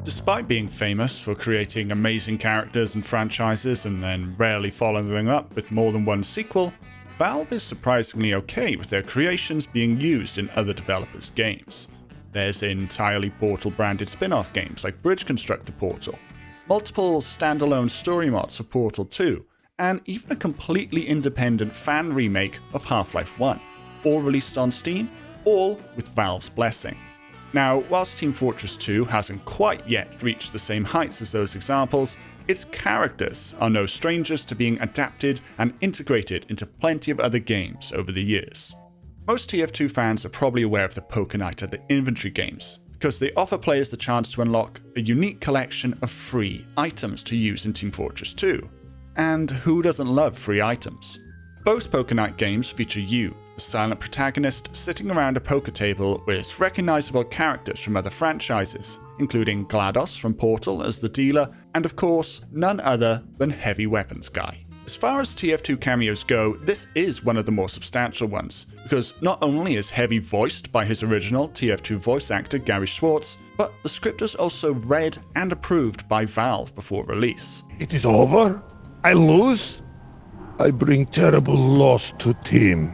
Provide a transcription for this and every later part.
Despite being famous for creating amazing characters and franchises and then rarely following them up with more than one sequel, Valve is surprisingly okay with their creations being used in other developers' games. There's entirely Portal-branded spin-off games like Bridge Constructor Portal, multiple standalone story mods for Portal 2, and even a completely independent fan remake of Half-Life 1, all released on Steam, all with Valve's blessing. Now, whilst Team Fortress 2 hasn't quite yet reached the same heights as those examples, its characters are no strangers to being adapted and integrated into plenty of other games over the years. Most TF2 fans are probably aware of the Poker Night at the Inventory games, because they offer players the chance to unlock a unique collection of free items to use in Team Fortress 2. And who doesn't love free items? Both Poker Night games feature you, the silent protagonist, sitting around a poker table with recognizable characters from other franchises, including GLaDOS from Portal as the dealer, and of course, none other than Heavy Weapons Guy. As far as TF2 cameos go, this is one of the more substantial ones, because not only is Heavy voiced by his original TF2 voice actor Gary Schwartz, but the script is also read and approved by Valve before release. It is over? I lose? I bring terrible loss to team.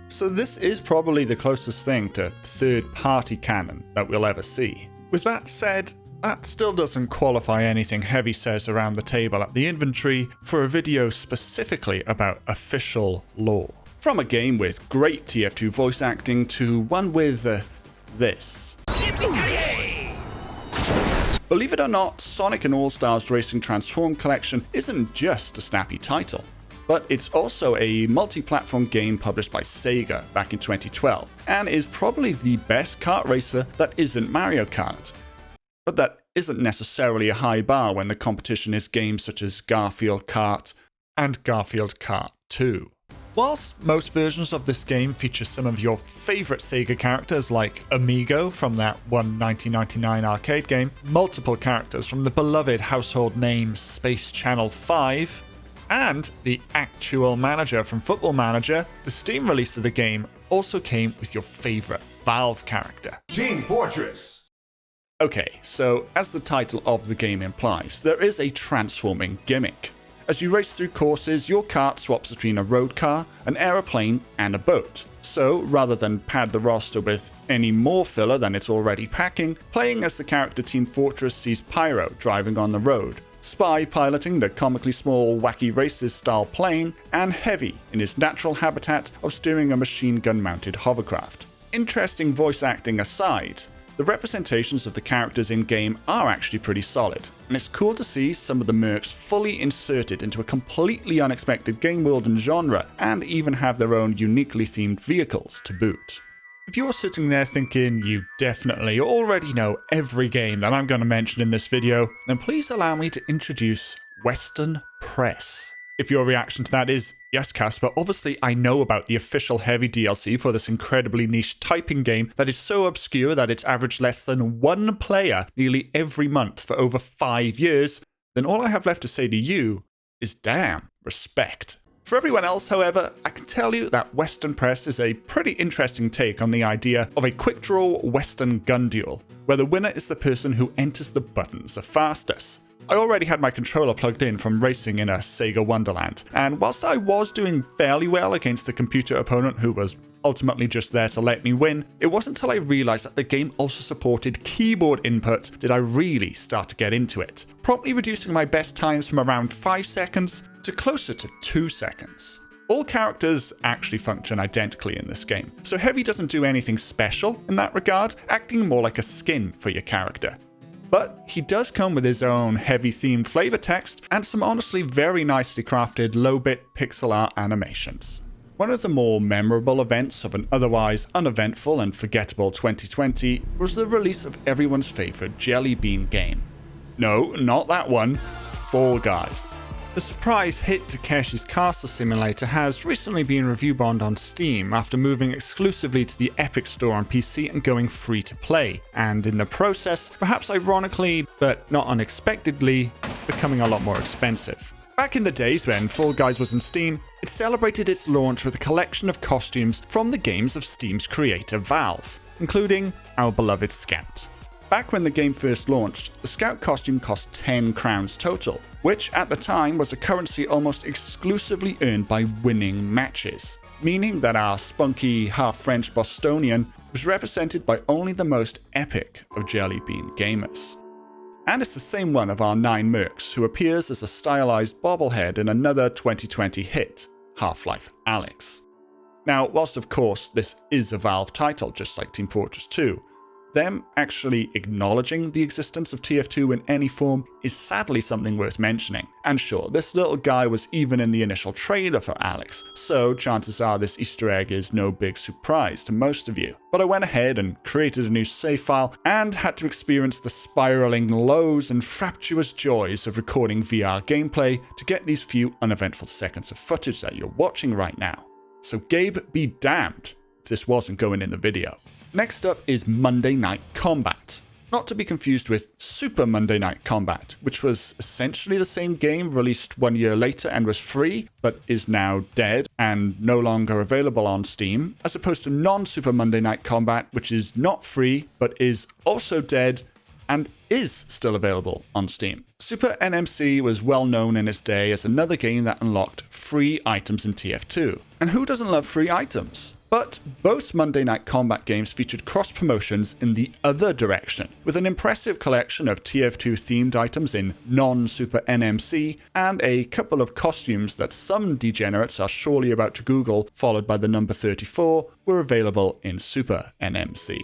So this is probably the closest thing to third-party canon that we'll ever see. With that said, that still doesn't qualify anything Heavy says around the table at the Inventory for a video specifically about official lore. From a game with great TF2 voice acting to one with this. Believe it or not, Sonic and All-Stars Racing Transformed Collection isn't just a snappy title, but it's also a multi-platform game published by Sega back in 2012, and is probably the best kart racer that isn't Mario Kart. But that isn't necessarily a high bar when the competition is games such as Garfield Kart and Garfield Kart 2. Whilst most versions of this game feature some of your favourite Sega characters like Amigo from that one 1999 arcade game, multiple characters from the beloved household name Space Channel 5, and the actual manager from Football Manager, the Steam release of the game also came with your favourite Valve character, Team Fortress. Okay, so as the title of the game implies, there is a transforming gimmick. As you race through courses, your kart swaps between a road car, an aeroplane, and a boat. So, rather than pad the roster with any more filler than it's already packing, playing as the character Team Fortress sees Pyro driving on the road, Spy piloting the comically small Wacky Races style plane, and Heavy in his natural habitat of steering a machine gun mounted hovercraft. Interesting voice acting aside, the representations of the characters in-game are actually pretty solid, and it's cool to see some of the mercs fully inserted into a completely unexpected game world and genre, and even have their own uniquely themed vehicles to boot. If you're sitting there thinking you definitely already know every game that I'm going to mention in this video, then please allow me to introduce Western Press. If your reaction to that is, yes Casper, obviously I know about the official Heavy DLC for this incredibly niche typing game that is so obscure that it's averaged less than one player nearly every month for over 5 years, then all I have left to say to you is damn, respect. For everyone else, however, I can tell you that Western Press is a pretty interesting take on the idea of a quick-draw Western gun duel, where the winner is the person who enters the buttons the fastest. I already had my controller plugged in from racing in a Sega Wonderland, and whilst I was doing fairly well against a computer opponent who was ultimately just there to let me win, it wasn't until I realised that the game also supported keyboard input did I really start to get into it, promptly reducing my best times from around 5 seconds to closer to 2 seconds. All characters actually function identically in this game, so Heavy doesn't do anything special in that regard, acting more like a skin for your character. But he does come with his own Heavy-themed flavor text and some honestly very nicely crafted low-bit pixel art animations. One of the more memorable events of an otherwise uneventful and forgettable 2020 was the release of everyone's favorite Jelly Bean game. No, not that one, Fall Guys. The surprise hit Takeshi's Castle Simulator has recently been review bombed on Steam after moving exclusively to the Epic Store on PC and going free to play, and in the process, perhaps ironically, but not unexpectedly, becoming a lot more expensive. Back in the days when Fall Guys was in Steam, it celebrated its launch with a collection of costumes from the games of Steam's creator Valve, including our beloved Scout. Back when the game first launched, the Scout costume cost 10 crowns total, which at the time was a currency almost exclusively earned by winning matches, meaning that our spunky, half-French Bostonian was represented by only the most epic of Jelly Bean gamers. And it's the same one of our 9 mercs, who appears as a stylized bobblehead in another 2020 hit, Half-Life Alyx. Now, whilst of course this is a Valve title just like Team Fortress 2, them actually acknowledging the existence of TF2 in any form is sadly something worth mentioning. And sure, this little guy was even in the initial trailer for Alyx, so chances are this Easter egg is no big surprise to most of you. But I went ahead and created a new save file and had to experience the spiraling lows and fraptious joys of recording VR gameplay to get these few uneventful seconds of footage that you're watching right now. So Gabe be damned if this wasn't going in the video. Next up is Monday Night Combat. Not to be confused with Super Monday Night Combat, which was essentially the same game released 1 year later and was free, but is now dead and no longer available on Steam, as opposed to non-Super Monday Night Combat, which is not free, but is also dead and is still available on Steam. Super NMC was well known in its day as another game that unlocked free items in TF2. And who doesn't love free items? But both Monday Night Combat games featured cross-promotions in the other direction, with an impressive collection of TF2 themed items in non-Super NMC, and a couple of costumes that some degenerates are surely about to Google, followed by the number 34, were available in Super NMC.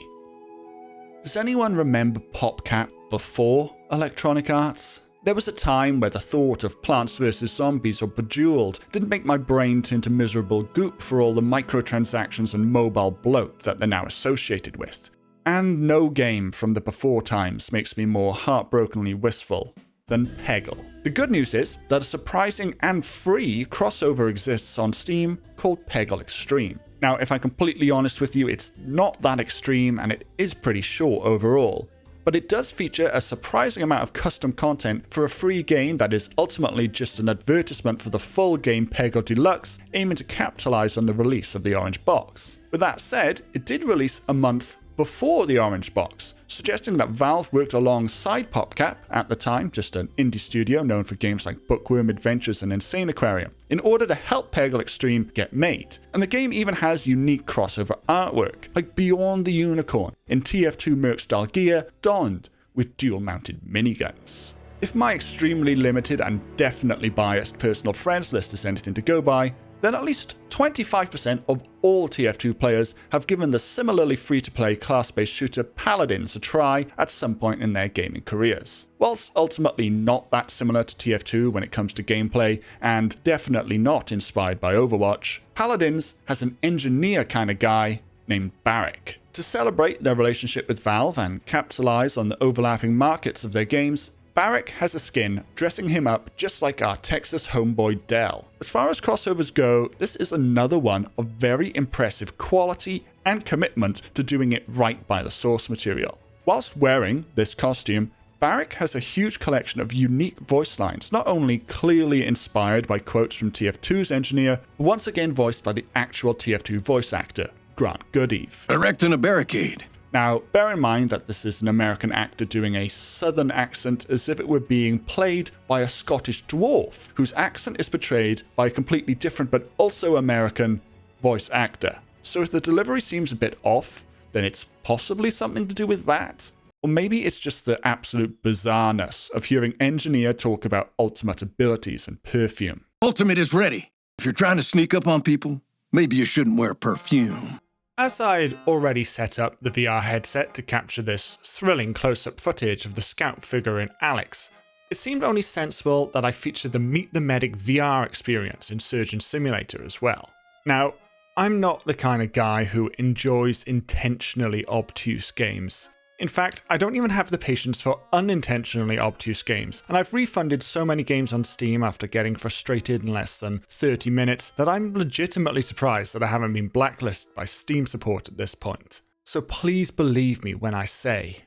Does anyone remember PopCap before Electronic Arts? There was a time where the thought of Plants vs. Zombies or Bejeweled didn't make my brain turn to miserable goop for all the microtransactions and mobile bloat that they're now associated with. And no game from the before times makes me more heartbrokenly wistful than Peggle. The good news is that a surprising and free crossover exists on Steam called Peggle Extreme. Now, if I'm completely honest with you, it's not that extreme and it is pretty short overall. But it does feature a surprising amount of custom content for a free game that is ultimately just an advertisement for the full game Peggle Deluxe, aiming to capitalize on the release of the Orange Box. With that said, it did release a month before the Orange Box, suggesting that Valve worked alongside PopCap, at the time just an indie studio known for games like Bookworm Adventures and Insane Aquarium, in order to help Peggle Extreme get made. And the game even has unique crossover artwork, like Beyond the Unicorn in TF2 Merc style gear, donned with dual-mounted miniguns. If my extremely limited and definitely biased personal friends list is anything to go by, then at least 25% of all TF2 players have given the similarly free-to-play class-based shooter Paladins a try at some point in their gaming careers. Whilst ultimately not that similar to TF2 when it comes to gameplay, and definitely not inspired by Overwatch, Paladins has an engineer kind of guy named Barrick. To celebrate their relationship with Valve and capitalize on the overlapping markets of their games, Barrick has a skin dressing him up just like our Texas homeboy Dell. As far as crossovers go, this is another one of very impressive quality and commitment to doing it right by the source material. Whilst wearing this costume, Barrick has a huge collection of unique voice lines, not only clearly inspired by quotes from TF2's engineer, but once again voiced by the actual TF2 voice actor, Grant Goodeve. Erecting a barricade. Now, bear in mind that this is an American actor doing a southern accent as if it were being played by a Scottish dwarf, whose accent is portrayed by a completely different but also American voice actor. So if the delivery seems a bit off, then it's possibly something to do with that. Or maybe it's just the absolute bizarreness of hearing Engineer talk about ultimate abilities and perfume. Ultimate is ready. If you're trying to sneak up on people, maybe you shouldn't wear perfume. As I'd already set up the VR headset to capture this thrilling close-up footage of the Scout figure in Alyx, it seemed only sensible that I feature the Meet the Medic VR experience in Surgeon Simulator as well. Now, I'm not the kind of guy who enjoys intentionally obtuse games. In fact, I don't even have the patience for unintentionally obtuse games, and I've refunded so many games on Steam after getting frustrated in less than 30 minutes that I'm legitimately surprised that I haven't been blacklisted by Steam support at this point. So please believe me when I say,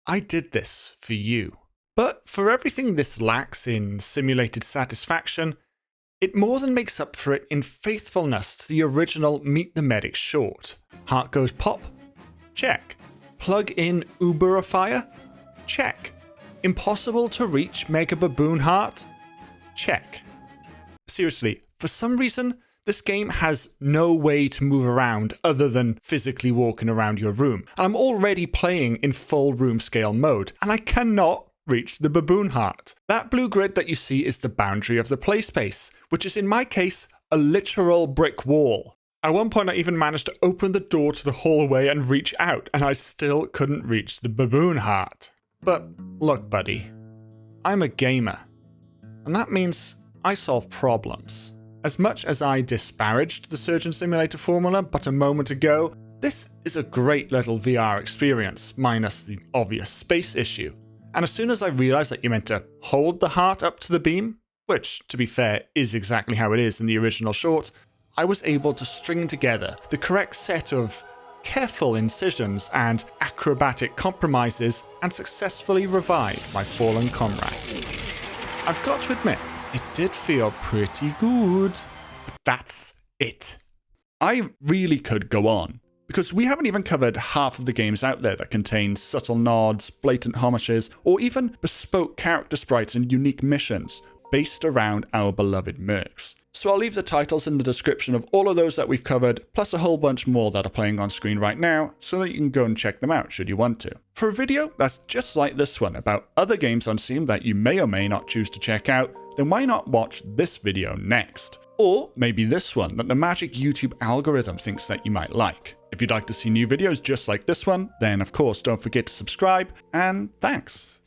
I did this for you. But for everything this lacks in simulated satisfaction, it more than makes up for it in faithfulness to the original Meet the Medic short. Heart goes pop? Check. plug in Uberifier? Check. Impossible to reach Mega Baboon Heart? Check. Seriously, for some reason, this game has no way to move around other than physically walking around your room. And I'm already playing in full room scale mode, and I cannot reach the Baboon Heart. That blue grid that you see is the boundary of the play space, which is in my case, a literal brick wall. At one point I even managed to open the door to the hallway and reach out, and I still couldn't reach the Baboon Heart. But look, buddy, I'm a gamer, and that means I solve problems. As much as I disparaged the Surgeon Simulator formula but a moment ago, this is a great little VR experience, minus the obvious space issue. And as soon as I realized that you meant to hold the heart up to the beam, which, to be fair, is exactly how it is in the original short, I was able to string together the correct set of careful incisions and acrobatic compromises and successfully revive my fallen comrade. I've got to admit, it did feel pretty good. But that's it. I really could go on, because we haven't even covered half of the games out there that contain subtle nods, blatant homages, or even bespoke character sprites and unique missions based around our beloved Mercs. So I'll leave the titles in the description of all of those that we've covered, plus a whole bunch more that are playing on screen right now, so that you can go and check them out should you want to. For a video that's just like this one about other games on Steam that you may or may not choose to check out, then why not watch this video next? Or maybe this one that the magic YouTube algorithm thinks that you might like. If you'd like to see new videos just like this one, then of course don't forget to subscribe, and thanks.